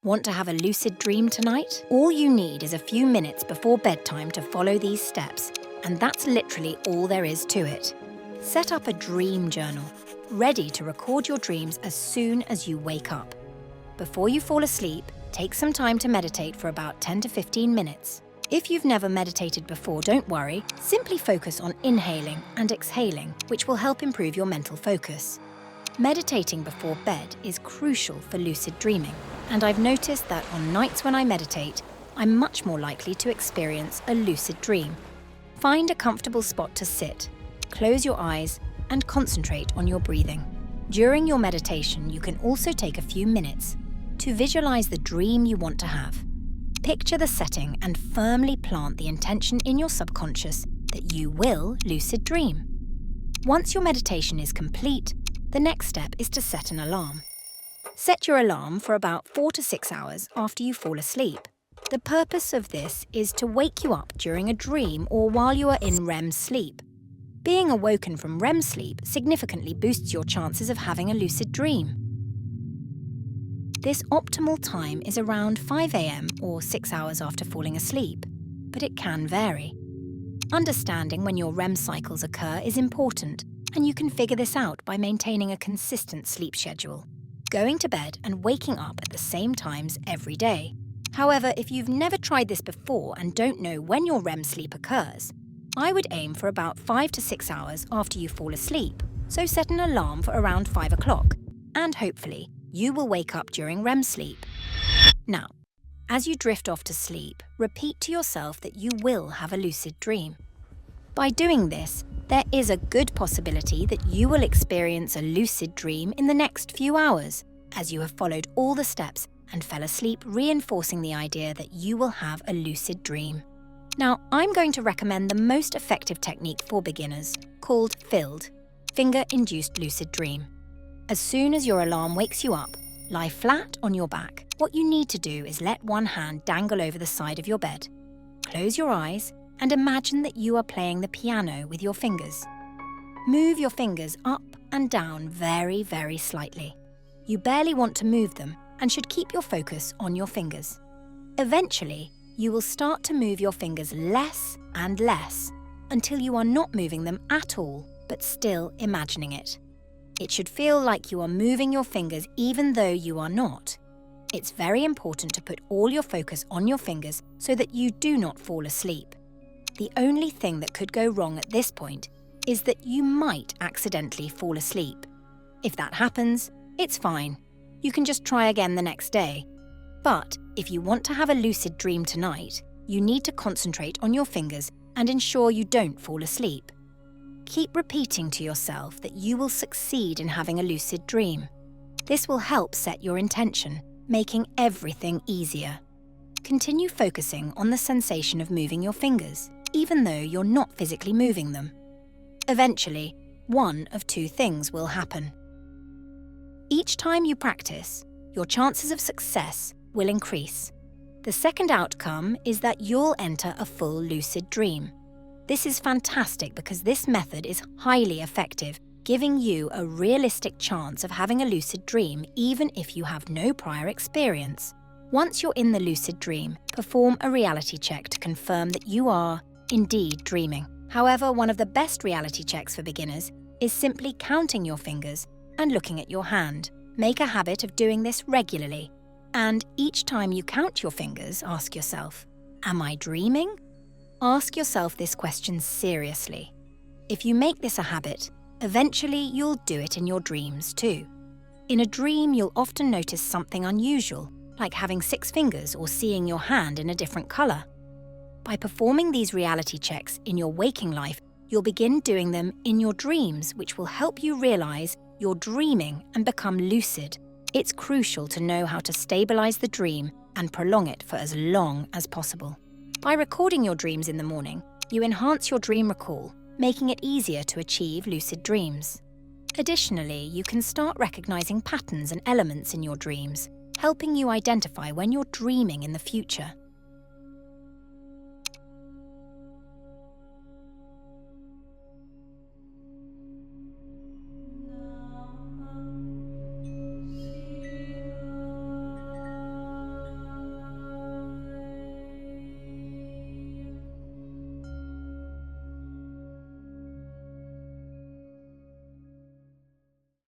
Want to have a lucid dream tonight? All you need is a few minutes before bedtime to follow these steps, and that's literally all there is to it. Set up a dream journal, ready to record your dreams as soon as you wake up. Before you fall asleep, take some time to meditate for about 10 to 15 minutes. If you've never meditated before, don't worry. Simply focus on inhaling and exhaling, which will help improve your mental focus. Meditating before bed is crucial for lucid dreaming, and I've noticed that on nights when I meditate, I'm much more likely to experience a lucid dream. Find a comfortable spot to sit, close your eyes, and concentrate on your breathing. During your meditation, you can also take a few minutes to visualize the dream you want to have. Picture the setting and firmly plant the intention in your subconscious that you will lucid dream. Once your meditation is complete, the next step is to set an alarm. Set your alarm for about 4 to 6 hours after you fall asleep. The purpose of this is to wake you up during a dream or while you are in REM sleep. Being awoken from REM sleep significantly boosts your chances of having a lucid dream. This optimal time is around 5 a.m. or 6 hours after falling asleep, but it can vary. Understanding when your REM cycles occur is important, and you can figure this out by maintaining a consistent sleep schedule, going to bed and waking up at the same times every day. However, if you've never tried this before and don't know when your REM sleep occurs, I would aim for about 5 to 6 hours after you fall asleep, so set an alarm for around 5 o'clock, and hopefully, you will wake up during REM sleep. Now, as you drift off to sleep, repeat to yourself that you will have a lucid dream. By doing this, there is a good possibility that you will experience a lucid dream in the next few hours, as you have followed all the steps and fell asleep, reinforcing the idea that you will have a lucid dream. Now, I'm going to recommend the most effective technique for beginners, called FILD, Finger-Induced Lucid Dream. As soon as your alarm wakes you up, lie flat on your back. What you need to do is let one hand dangle over the side of your bed. Close your eyes and imagine that you are playing the piano with your fingers. Move your fingers up and down very, very slightly. You barely want to move them and should keep your focus on your fingers. Eventually, you will start to move your fingers less and less until you are not moving them at all, but still imagining it. It should feel like you are moving your fingers even though you are not. It's very important to put all your focus on your fingers so that you do not fall asleep. The only thing that could go wrong at this point is that you might accidentally fall asleep. If that happens, it's fine. You can just try again the next day. But if you want to have a lucid dream tonight, you need to concentrate on your fingers and ensure you don't fall asleep. Keep repeating to yourself that you will succeed in having a lucid dream. This will help set your intention, making everything easier. Continue focusing on the sensation of moving your fingers, even though you're not physically moving them. Eventually, one of two things will happen. Each time you practice, your chances of success will increase. The second outcome is that you'll enter a full lucid dream. This is fantastic because this method is highly effective, giving you a realistic chance of having a lucid dream even if you have no prior experience. Once you're in the lucid dream, perform a reality check to confirm that you are indeed dreaming. However, one of the best reality checks for beginners is simply counting your fingers and looking at your hand. Make a habit of doing this regularly. And each time you count your fingers, ask yourself, am I dreaming? Ask yourself this question seriously. If you make this a habit, eventually you'll do it in your dreams too. In a dream, you'll often notice something unusual, like having 6 fingers or seeing your hand in a different color. By performing these reality checks in your waking life, you'll begin doing them in your dreams, which will help you realize you're dreaming and become lucid. It's crucial to know how to stabilize the dream and prolong it for as long as possible. By recording your dreams in the morning, you enhance your dream recall, making it easier to achieve lucid dreams. Additionally, you can start recognizing patterns and elements in your dreams, helping you identify when you're dreaming in the future.